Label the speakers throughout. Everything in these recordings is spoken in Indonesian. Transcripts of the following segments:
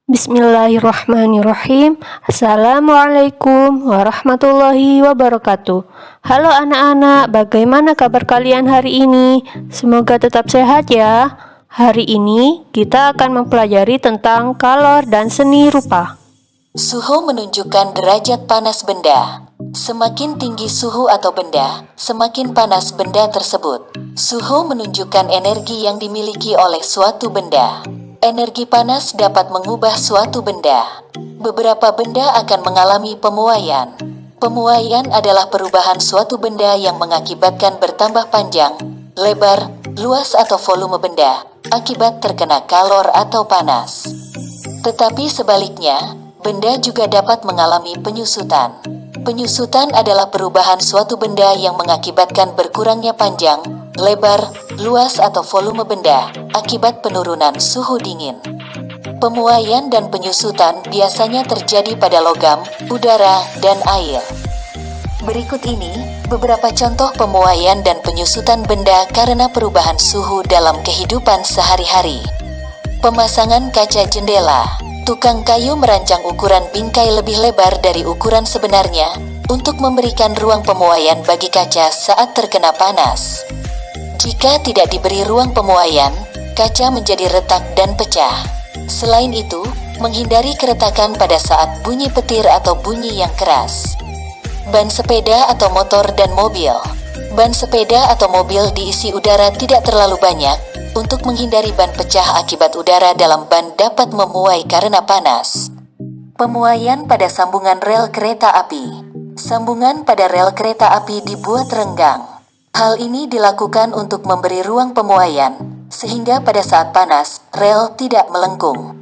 Speaker 1: Bismillahirrahmanirrahim. Assalamualaikum warahmatullahi wabarakatuh. Halo anak-anak, bagaimana kabar kalian hari ini? Semoga tetap sehat ya. Hari ini kita akan mempelajari tentang kalor dan seni rupa.
Speaker 2: Suhu menunjukkan derajat panas benda. Semakin tinggi suhu atau benda, semakin panas benda tersebut. Suhu menunjukkan energi yang dimiliki oleh suatu benda. Energi panas dapat mengubah suatu benda. Beberapa benda akan mengalami pemuaian. Pemuaian adalah perubahan suatu benda yang mengakibatkan bertambah panjang, lebar, luas atau volume benda, akibat terkena kalor atau panas. Tetapi sebaliknya, benda juga dapat mengalami penyusutan. Penyusutan adalah perubahan suatu benda yang mengakibatkan berkurangnya panjang, lebar, luas atau volume benda akibat penurunan suhu dingin. Pemuaian dan penyusutan biasanya terjadi pada logam, udara, dan air. Berikut ini beberapa contoh pemuaian dan penyusutan benda karena perubahan suhu dalam kehidupan sehari-hari. Pemasangan kaca jendela. Tukang kayu merancang ukuran bingkai lebih lebar dari ukuran sebenarnya untuk memberikan ruang pemuaian bagi kaca saat terkena panas. Jika tidak diberi ruang pemuaian, kaca menjadi retak dan pecah. Selain itu, menghindari keretakan pada saat bunyi petir atau bunyi yang keras. Ban sepeda atau motor dan mobil. Ban sepeda atau mobil diisi udara tidak terlalu banyak. Untuk menghindari ban pecah akibat udara dalam ban dapat memuai karena panas. Pemuaian pada sambungan rel kereta api. Sambungan pada rel kereta api dibuat renggang. Hal ini dilakukan untuk memberi ruang pemuaian, sehingga pada saat panas, rel tidak melengkung.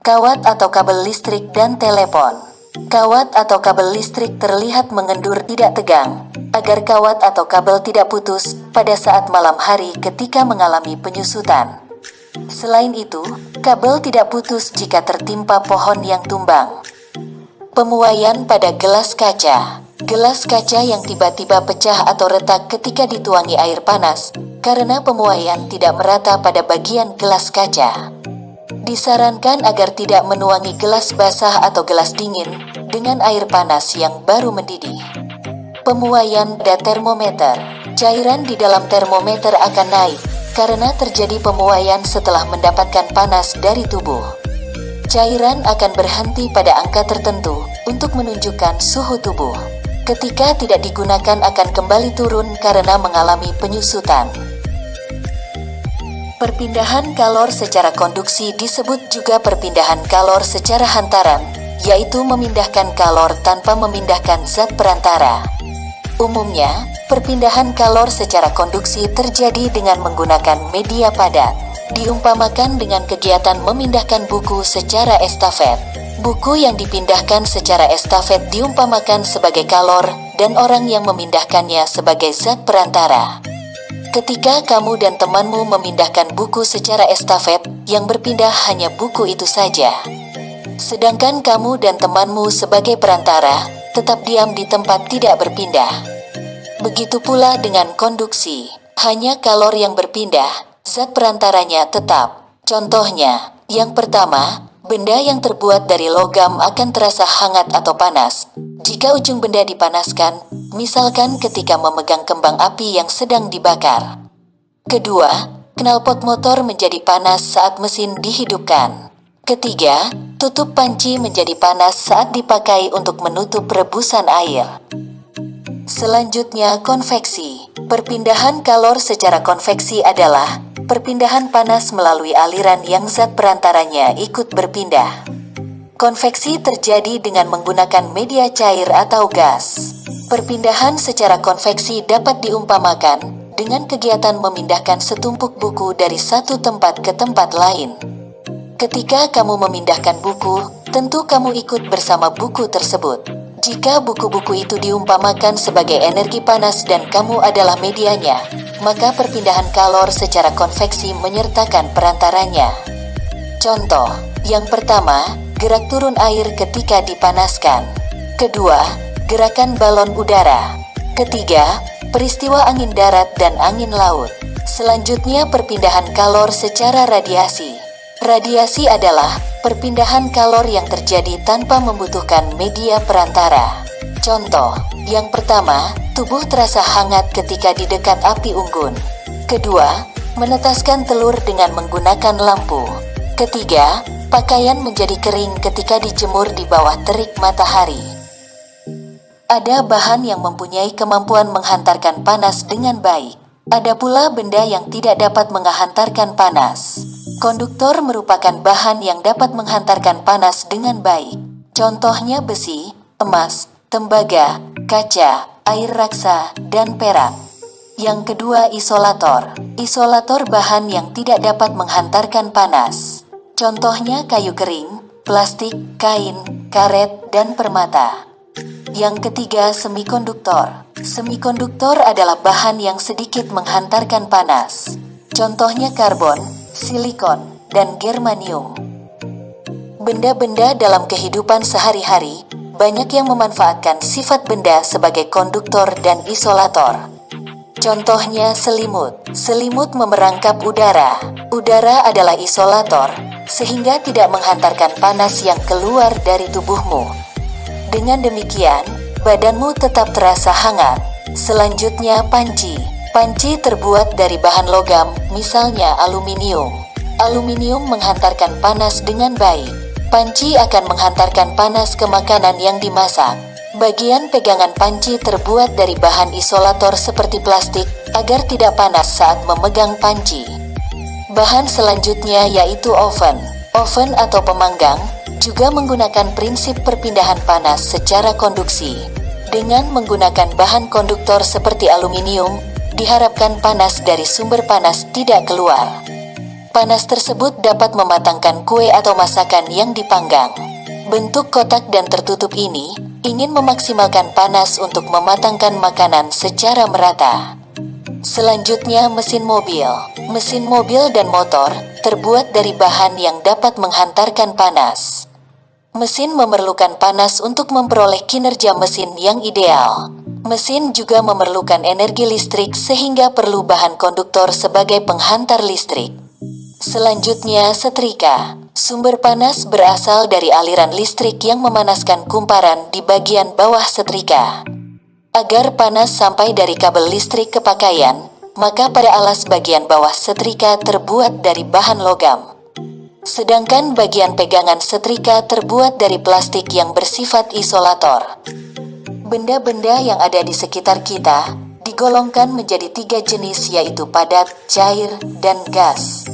Speaker 2: Kawat atau kabel listrik dan telepon. Kawat atau kabel listrik terlihat mengendur tidak tegang, agar kawat atau kabel tidak putus pada saat malam hari ketika mengalami penyusutan. Selain itu, kabel tidak putus jika tertimpa pohon yang tumbang. Pemuaian pada gelas kaca. Gelas kaca yang tiba-tiba pecah atau retak ketika dituangi air panas, karena pemuaian tidak merata pada bagian gelas kaca. Disarankan agar tidak menuangi gelas basah atau gelas dingin dengan air panas yang baru mendidih. Pemuaian pada termometer. Cairan di dalam termometer akan naik karena terjadi pemuaian setelah mendapatkan panas dari tubuh. Cairan akan berhenti pada angka tertentu untuk menunjukkan suhu tubuh. Ketika tidak digunakan akan kembali turun karena mengalami penyusutan. Perpindahan kalor secara konduksi disebut juga perpindahan kalor secara hantaran, yaitu memindahkan kalor tanpa memindahkan zat perantara. Umumnya, perpindahan kalor secara konduksi terjadi dengan menggunakan media padat. Diumpamakan dengan kegiatan memindahkan buku secara estafet. Buku yang dipindahkan secara estafet diumpamakan sebagai kalor dan orang yang memindahkannya sebagai zat perantara. Ketika kamu dan temanmu memindahkan buku secara estafet, yang berpindah hanya buku itu saja. Sedangkan kamu dan temanmu sebagai perantara, tetap diam di tempat tidak berpindah. Begitu pula dengan konduksi, hanya kalor yang berpindah, zat perantaranya tetap. Contohnya, yang pertama, benda yang terbuat dari logam akan terasa hangat atau panas jika ujung benda dipanaskan, misalkan ketika memegang kembang api yang sedang dibakar. Kedua, knalpot motor menjadi panas saat mesin dihidupkan. Ketiga, tutup panci menjadi panas saat dipakai untuk menutup rebusan air. Selanjutnya, konveksi. Perpindahan kalor secara konveksi adalah perpindahan panas melalui aliran yang zat perantaranya ikut berpindah. Konveksi terjadi dengan menggunakan media cair atau gas. Perpindahan secara konveksi dapat diumpamakan dengan kegiatan memindahkan setumpuk buku dari satu tempat ke tempat lain. Ketika kamu memindahkan buku, tentu kamu ikut bersama buku tersebut. Jika buku-buku itu diumpamakan sebagai energi panas dan kamu adalah medianya, maka perpindahan kalor secara konveksi menyertakan perantaranya. Contoh, yang pertama, gerak turun air ketika dipanaskan. Kedua, gerakan balon udara. Ketiga, peristiwa angin darat dan angin laut. Selanjutnya perpindahan kalor secara radiasi. Radiasi adalah perpindahan kalor yang terjadi tanpa membutuhkan media perantara. Contoh, yang pertama, tubuh terasa hangat ketika di dekat api unggun. Kedua, menetaskan telur dengan menggunakan lampu. Ketiga, pakaian menjadi kering ketika dijemur di bawah terik matahari. Ada bahan yang mempunyai kemampuan menghantarkan panas dengan baik. Ada pula benda yang tidak dapat menghantarkan panas. Konduktor merupakan bahan yang dapat menghantarkan panas dengan baik. Contohnya besi, emas, tembaga, kaca, air raksa, dan perak. Yang kedua, isolator. Isolator bahan yang tidak dapat menghantarkan panas. Contohnya kayu kering, plastik, kain, karet, dan permata. Yang ketiga, semikonduktor. Semikonduktor adalah bahan yang sedikit menghantarkan panas. Contohnya karbon, silikon, dan germanium. Benda-benda dalam kehidupan sehari-hari banyak yang memanfaatkan sifat benda sebagai konduktor dan isolator. Contohnya selimut. Selimut memerangkap udara. Udara adalah isolator, sehingga tidak menghantarkan panas yang keluar dari tubuhmu. Dengan demikian, badanmu tetap terasa hangat. Selanjutnya, panci. Panci terbuat dari bahan logam, misalnya aluminium. Aluminium menghantarkan panas dengan baik. Panci akan menghantarkan panas ke makanan yang dimasak. Bagian pegangan panci terbuat dari bahan isolator seperti plastik agar tidak panas saat memegang panci. Bahan selanjutnya yaitu oven. Oven atau pemanggang juga menggunakan prinsip perpindahan panas secara konduksi. Dengan menggunakan bahan konduktor seperti aluminium, diharapkan panas dari sumber panas tidak keluar. Panas tersebut dapat mematangkan kue atau masakan yang dipanggang. Bentuk kotak dan tertutup ini ingin memaksimalkan panas untuk mematangkan makanan secara merata. Selanjutnya, mesin mobil. Mesin mobil dan motor terbuat dari bahan yang dapat menghantarkan panas. Mesin memerlukan panas untuk memperoleh kinerja mesin yang ideal. Mesin juga memerlukan energi listrik sehingga perlu bahan konduktor sebagai penghantar listrik. Selanjutnya, setrika. Sumber panas berasal dari aliran listrik yang memanaskan kumparan di bagian bawah setrika. Agar panas sampai dari kabel listrik ke pakaian, maka pada alas bagian bawah setrika terbuat dari bahan logam. Sedangkan bagian pegangan setrika terbuat dari plastik yang bersifat isolator. Benda-benda yang ada di sekitar kita digolongkan menjadi 3 jenis, yaitu padat, cair, dan gas.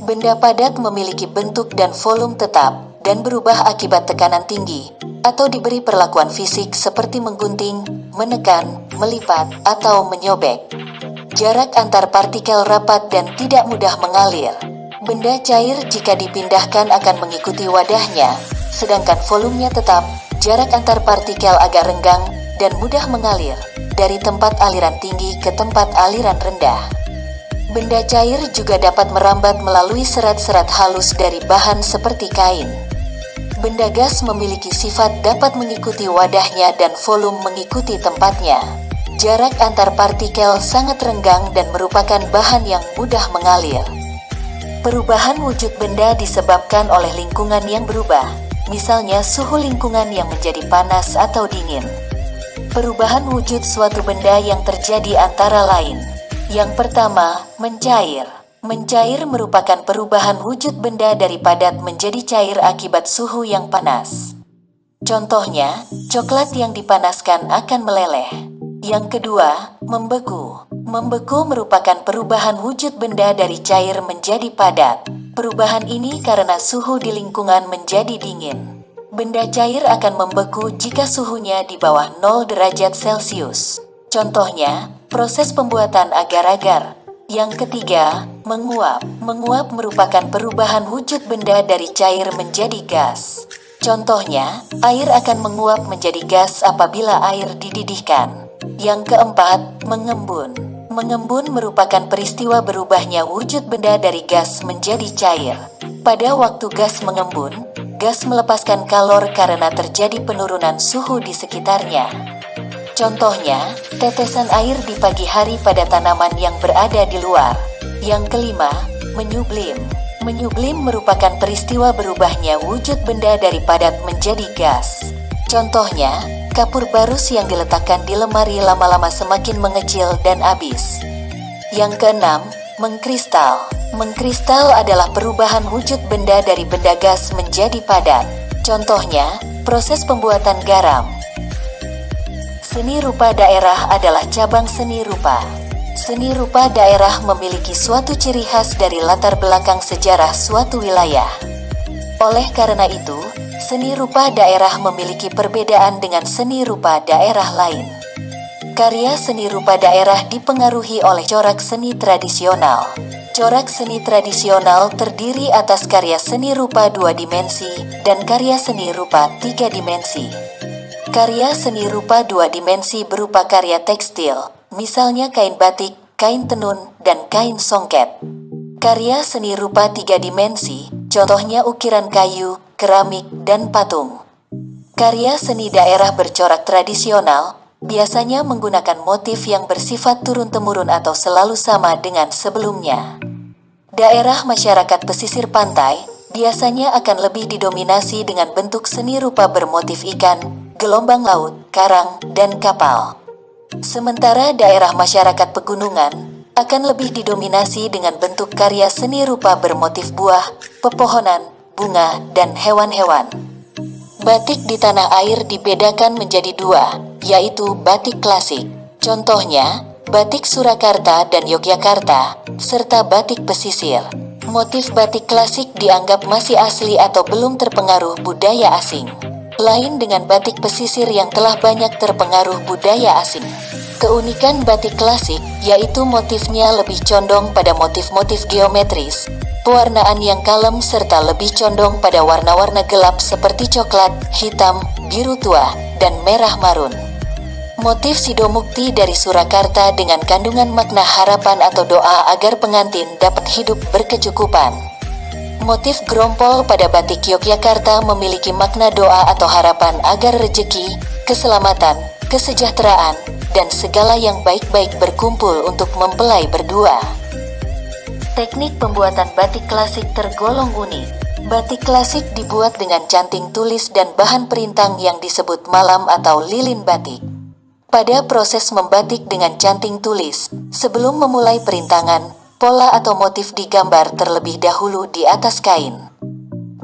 Speaker 2: Benda padat memiliki bentuk dan volume tetap dan berubah akibat tekanan tinggi atau diberi perlakuan fisik seperti menggunting, menekan, melipat, atau menyobek. Jarak antar partikel rapat dan tidak mudah mengalir. Benda cair jika dipindahkan akan mengikuti wadahnya, sedangkan volumenya tetap, jarak antar partikel agak renggang dan mudah mengalir dari tempat aliran tinggi ke tempat aliran rendah. Benda cair juga dapat merambat melalui serat-serat halus dari bahan seperti kain. Benda gas memiliki sifat dapat mengikuti wadahnya dan volume mengikuti tempatnya. Jarak antar partikel sangat renggang dan merupakan bahan yang mudah mengalir. Perubahan wujud benda disebabkan oleh lingkungan yang berubah, misalnya suhu lingkungan yang menjadi panas atau dingin. Perubahan wujud suatu benda yang terjadi antara lain. Yang pertama, mencair. Mencair merupakan perubahan wujud benda dari padat menjadi cair akibat suhu yang panas. Contohnya, coklat yang dipanaskan akan meleleh. Yang kedua, membeku. Membeku merupakan perubahan wujud benda dari cair menjadi padat. Perubahan ini karena suhu di lingkungan menjadi dingin. Benda cair akan membeku jika suhunya di bawah 0 derajat Celcius. Contohnya, proses pembuatan agar-agar. Yang ketiga, menguap. Menguap merupakan perubahan wujud benda dari cair menjadi gas. Contohnya, air akan menguap menjadi gas apabila air dididihkan. Yang keempat, mengembun. Mengembun merupakan peristiwa berubahnya wujud benda dari gas menjadi cair. Pada waktu gas mengembun, gas melepaskan kalor karena terjadi penurunan suhu di sekitarnya. Contohnya, tetesan air di pagi hari pada tanaman yang berada di luar. Yang kelima, menyublim. Menyublim merupakan peristiwa berubahnya wujud benda dari padat menjadi gas. Contohnya, kapur barus yang diletakkan di lemari lama-lama semakin mengecil dan habis. Yang keenam, mengkristal. Mengkristal adalah perubahan wujud benda dari benda gas menjadi padat. Contohnya, proses pembuatan garam. Seni rupa daerah adalah cabang seni rupa. Seni rupa daerah memiliki suatu ciri khas dari latar belakang sejarah suatu wilayah. Oleh karena itu, seni rupa daerah memiliki perbedaan dengan seni rupa daerah lain. Karya seni rupa daerah dipengaruhi oleh corak seni tradisional. Corak seni tradisional terdiri atas karya seni rupa 2 dimensi dan karya seni rupa 3 dimensi. Karya seni rupa 2 dimensi berupa karya tekstil, misalnya kain batik, kain tenun, dan kain songket. Karya seni rupa 3 dimensi, contohnya ukiran kayu, keramik, dan patung. Karya seni daerah bercorak tradisional, biasanya menggunakan motif yang bersifat turun-temurun atau selalu sama dengan sebelumnya. Daerah masyarakat pesisir pantai biasanya akan lebih didominasi dengan bentuk seni rupa bermotif ikan, gelombang laut, karang, dan kapal. Sementara daerah masyarakat pegunungan akan lebih didominasi dengan bentuk karya seni rupa bermotif buah, pepohonan, bunga, dan hewan-hewan. Batik di tanah air dibedakan menjadi 2, yaitu batik klasik. Contohnya, batik Surakarta dan Yogyakarta, serta batik pesisir. Motif batik klasik dianggap masih asli atau belum terpengaruh budaya asing. Lain dengan batik pesisir yang telah banyak terpengaruh budaya asing. Keunikan batik klasik yaitu motifnya lebih condong pada motif-motif geometris, pewarnaan yang kalem serta lebih condong pada warna-warna gelap seperti coklat, hitam, biru tua, dan merah marun. Motif Sidomukti dari Surakarta dengan kandungan makna harapan atau doa agar pengantin dapat hidup berkecukupan. Motif Grompol pada batik Yogyakarta memiliki makna doa atau harapan agar rezeki, keselamatan, kesejahteraan, dan segala yang baik-baik berkumpul untuk mempelai berdua. Teknik pembuatan batik klasik tergolong unik. Batik klasik dibuat dengan canting tulis dan bahan perintang yang disebut malam atau lilin batik. Pada proses membatik dengan canting tulis, sebelum memulai perintangan, pola atau motif digambar terlebih dahulu di atas kain.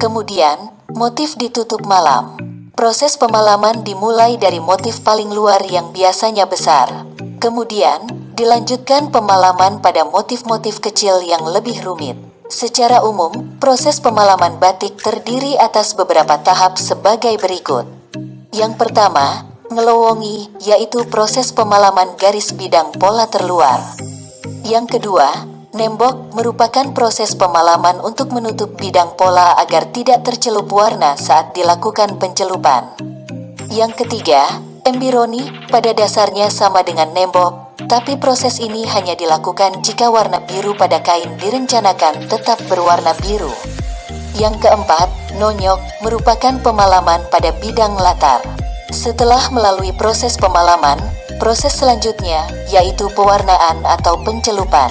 Speaker 2: Kemudian, motif ditutup malam. Proses pemalaman dimulai dari motif paling luar yang biasanya besar. Kemudian, dilanjutkan pemalaman pada motif-motif kecil yang lebih rumit. Secara umum, proses pemalaman batik terdiri atas beberapa tahap sebagai berikut. Yang pertama, ngelowongi, yaitu proses pemalaman garis bidang pola terluar. Yang kedua, nembok merupakan proses pemalaman untuk menutup bidang pola agar tidak tercelup warna saat dilakukan pencelupan. Yang ketiga, embironi, pada dasarnya sama dengan nembok, tapi proses ini hanya dilakukan jika warna biru pada kain direncanakan tetap berwarna biru. Yang keempat, nonyok, merupakan pemalaman pada bidang latar. Setelah melalui proses pemalaman, proses selanjutnya yaitu pewarnaan atau pencelupan.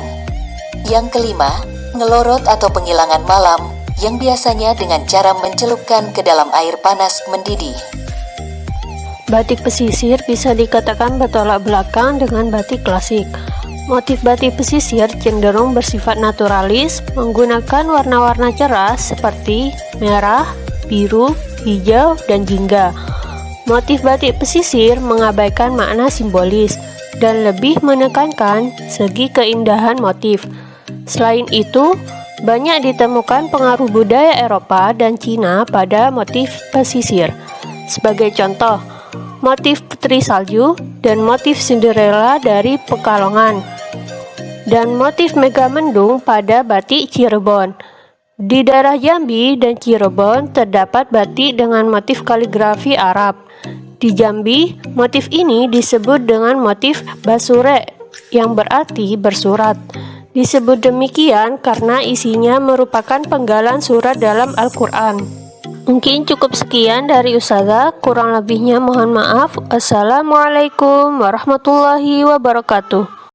Speaker 2: Yang kelima, ngelorot atau penghilangan malam, yang biasanya dengan cara mencelupkan ke dalam air panas mendidih.
Speaker 1: Batik pesisir bisa dikatakan bertolak belakang dengan batik klasik. Motif batik pesisir cenderung bersifat naturalis, menggunakan warna-warna cerah seperti merah, biru, hijau, dan jingga. Motif batik pesisir mengabaikan makna simbolis dan lebih menekankan segi keindahan motif. Selain itu, banyak ditemukan pengaruh budaya Eropa dan Cina pada motif pesisir. Sebagai contoh, motif Putri Salju dan motif Cinderella dari Pekalongan, dan motif Megamendung pada batik Cirebon. Di daerah Jambi dan Cirebon terdapat batik dengan motif kaligrafi Arab. Di Jambi, motif ini disebut dengan motif basure, yang berarti bersurat. Disebut demikian karena isinya merupakan penggalan surat dalam Al-Quran. Mungkin cukup sekian dari Ustazah, kurang lebihnya mohon maaf. Assalamualaikum warahmatullahi wabarakatuh.